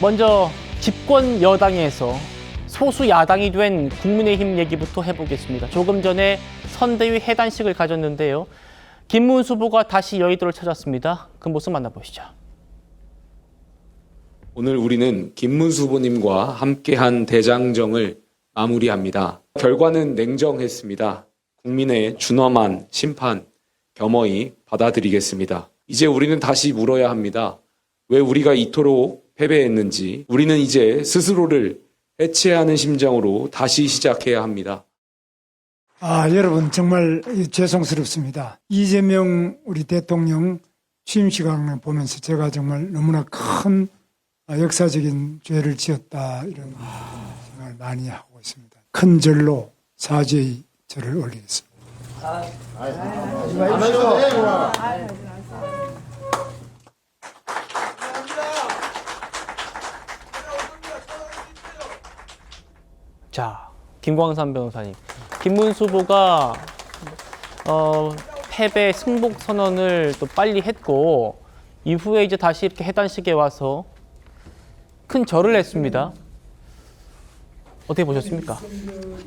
먼저 집권 여당에서 소수 야당이 된 국민의힘 얘기부터 해보겠습니다. 조금 전에 선대위 해단식을 가졌는데요. 김문수 후보가 다시 여의도를 찾았습니다. 그 모습 만나보시죠. 오늘 우리는 김문수 후보님과 함께한 대장정을 마무리합니다. 결과는 냉정했습니다. 국민의 준엄한 심판 겸허히 받아들이겠습니다. 이제 우리는 다시 물어야 합니다. 왜 우리가 이토록 패배했는지. 우리는 이제 스스로를 해체하는 심정으로 다시 시작해야 합니다. 여러분 정말 죄송스럽습니다. 이재명 우리 대통령 취임 시간을 보면서 제가 정말 너무나 큰 역사적인 죄를 지었다 이런 생각을 많이 하고 있습니다. 큰 절로 사죄의 절을 올리겠습니다. 자, 김광삼 변호사님. 김문수 후보가 패배 승복 선언을 또 빨리 했고 이후에 이제 다시 이렇게 해단식에 와서 큰 절을 했습니다. 어떻게 보셨습니까?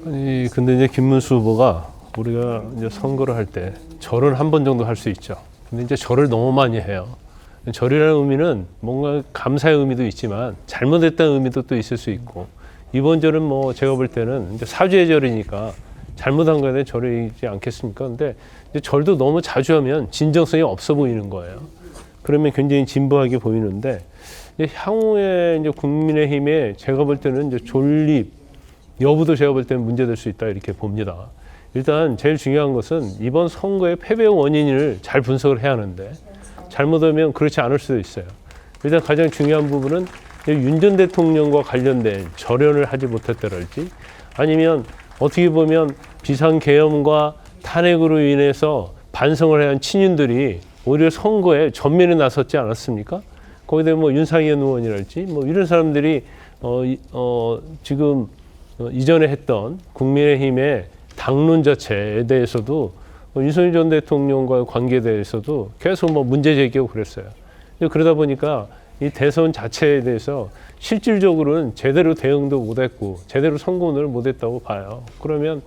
아니, 근데 이제 김문수 후보가 우리가 이제 선거를 할 때 절을 한 번 정도 할 수 있죠. 근데 이제 절을 너무 많이 해요. 절이라는 의미는 뭔가 감사의 의미도 있지만 잘못했다는 의미도 또 있을 수 있고, 이번 절은 뭐 제가 볼 때는 이제 사죄의 절이니까 잘못한 거에 대해 절이지 않겠습니까? 근데 이제 절도 너무 자주 하면 진정성이 없어 보이는 거예요. 그러면 굉장히 진부하게 보이는데, 이제 향후에 이제 국민의힘에 제가 볼 때는 이제 존립 여부도 제가 볼 때는 문제될 수 있다 이렇게 봅니다. 일단 제일 중요한 것은 이번 선거의 패배의 원인을 잘 분석을 해야 하는데, 잘못하면 그렇지 않을 수도 있어요. 일단 가장 중요한 부분은 윤 전 대통령과 관련된 절연을 하지 못했다랄지, 아니면 어떻게 보면 비상계엄과 탄핵으로 인해서 반성을 해야 한 친윤들이 오히려 선거에 전면에 나섰지 않았습니까? 거기다 뭐 윤상현 의원이랄지 뭐 이런 사람들이 지금 이전에 했던 국민의힘의 당론 자체에 대해서도 윤석열 전 대통령과의 관계에 대해서도 계속 뭐 문제 제기하고 그랬어요. 그러다 보니까 이 대선 자체에 대해서 실질적으로는 제대로 대응도 못했고 제대로 성공을 못했다고 봐요. 그러면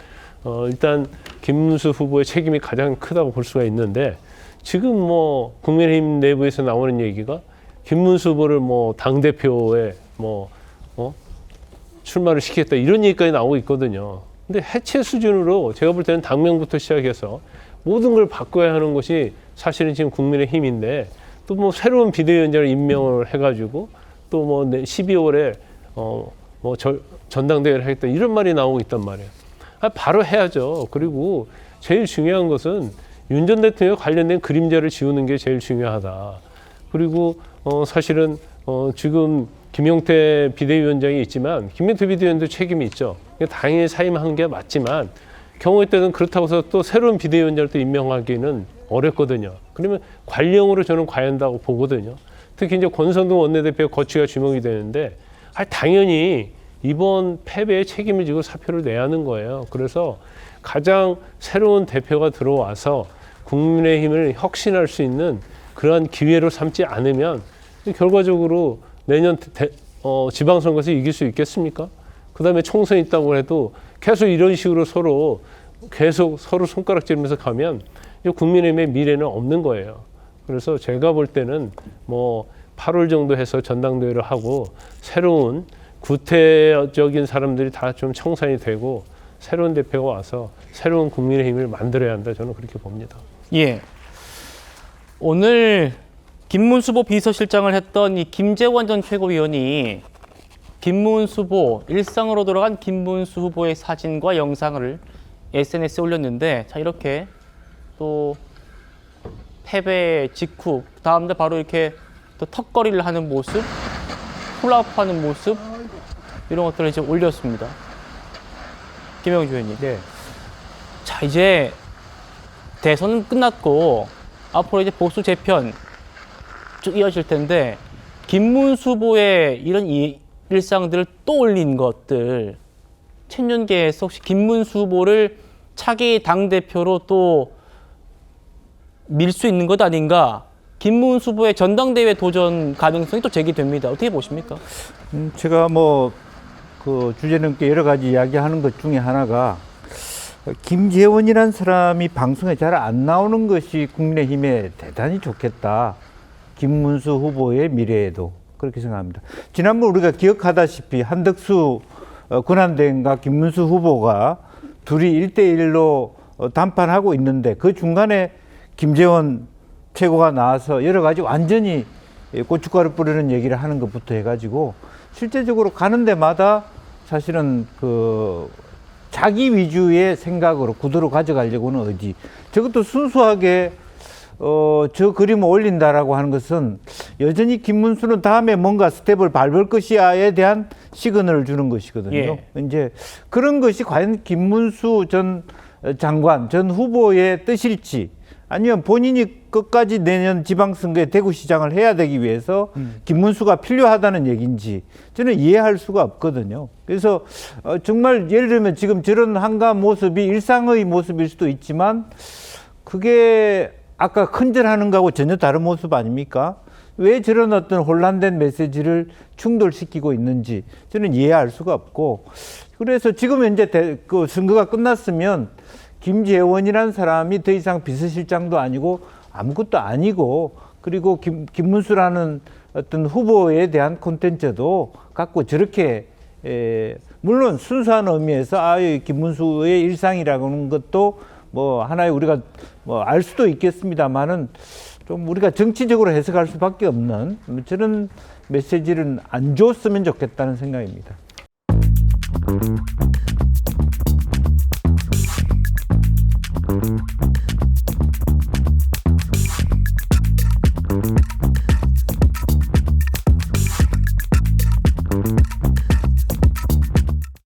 일단 김문수 후보의 책임이 가장 크다고 볼 수가 있는데, 지금 뭐 국민의힘 내부에서 나오는 얘기가 김문수 후보를 뭐 당대표에 출마를 시켰다 이런 얘기까지 나오고 있거든요. 근데 해체 수준으로 제가 볼 때는 당명부터 시작해서 모든 걸 바꿔야 하는 것이 사실은 지금 국민의힘인데, 또 뭐 새로운 비대위원장을 임명을 해가지고 또 뭐 12월에 전당대회를 하겠다 이런 말이 나오고 있단 말이에요. 바로 해야죠. 그리고 제일 중요한 것은 윤 전 대통령 관련된 그림자를 지우는 게 제일 중요하다. 그리고 사실은 지금 김용태 비대위원장이 있지만 김용태 비대위원도 책임이 있죠. 당연히 사임한 게 맞지만 경우에 따라서는 그렇다고 해서 또 새로운 비대위원장을 또 임명하기는 어렵거든요. 그러면 관령으로 저는 가야 한다고 보거든요. 특히 이제 권선동 원내대표 거취가 주목이 되는데, 당연히 이번 패배에 책임을 지고 사표를 내야 하는 거예요. 그래서 가장 새로운 대표가 들어와서 국민의힘을 혁신할 수 있는 그러한 기회로 삼지 않으면 결과적으로 내년 지방선거에서 이길 수 있겠습니까? 그다음에 총선이 있다고 해도 계속 이런 식으로 서로 손가락질하면서 가면 국민의힘의 미래는 없는 거예요. 그래서 제가 볼 때는 뭐 8월 정도 해서 전당대회를 하고 새로운 구태적인 사람들이 다 좀 청산이 되고 새로운 대표가 와서 새로운 국민의힘을 만들어야 한다, 저는 그렇게 봅니다. 예. 오늘 김문수 후보 비서실장을 했던 이 김재원 전 최고위원이 김문수 후보, 일상으로 돌아간 김문수 후보의 사진과 영상을 SNS에 올렸는데, 자, 이렇게 또 패배 직후 다음날 바로 이렇게 또 턱걸이를 하는 모습, 훌라후프하는 모습, 이런 것들을 이제 올렸습니다. 김영주 의원님. 네. 자, 이제 대선은 끝났고 앞으로 이제 보수 재편 쭉 이어질 텐데, 김문수 후보의 이런 일상들을 또 올린 것들, 친윤계에서 혹시 김문수 후보를 차기 당대표로 또 밀 수 있는 것 아닌가, 김문수 후보의 전당대회 도전 가능성이 또 제기됩니다. 어떻게 보십니까? 제가 뭐 그 주제넘게 여러 가지 이야기하는 것 중에 하나가 김재원이라는 사람이 방송에 잘 안 나오는 것이 국민의힘에 대단히 좋겠다. 김문수 후보의 미래에도 그렇게 생각합니다. 지난번 우리가 기억하다시피 한덕수 권한대행과 김문수 후보가 둘이 1대1로 담판하고 있는데 그 중간에 김재원 최고가 나와서 여러 가지 완전히 고춧가루 뿌리는 얘기를 하는 것부터 해가지고 실제적으로 가는 데마다 사실은 그 자기 위주의 생각으로 구도로 가져가려고는 의지. 저것도 순수하게 저 그림을 올린다라고 하는 것은 여전히 김문수는 다음에 뭔가 스텝을 밟을 것이야에 대한 시그널을 주는 것이거든요. 예. 이제 그런 것이 과연 김문수 전 장관, 전 후보의 뜻일지 아니면 본인이 끝까지 내년 지방선거에 대구시장을 해야 되기 위해서 김문수가 필요하다는 얘기인지 저는 이해할 수가 없거든요. 그래서 정말 예를 들면 지금 저런 한가한 모습이 일상의 모습일 수도 있지만 그게 아까 큰절하는 거하고 전혀 다른 모습 아닙니까? 왜 저런 어떤 혼란된 메시지를 충돌시키고 있는지 저는 이해할 수가 없고 그래서 지금 현재 그 선거가 끝났으면 김재원이라는 사람이 더 이상 비서실장도 아니고 아무것도 아니고 그리고 김문수라는 어떤 후보에 대한 콘텐츠도 갖고 저렇게 물론 순수한 의미에서 김문수의 일상이라는 것도 뭐 하나의 우리가 뭐 알 수도 있겠습니다만은 좀 우리가 정치적으로 해석할 수밖에 없는 저런 메시지를 안 줬으면 좋겠다는 생각입니다.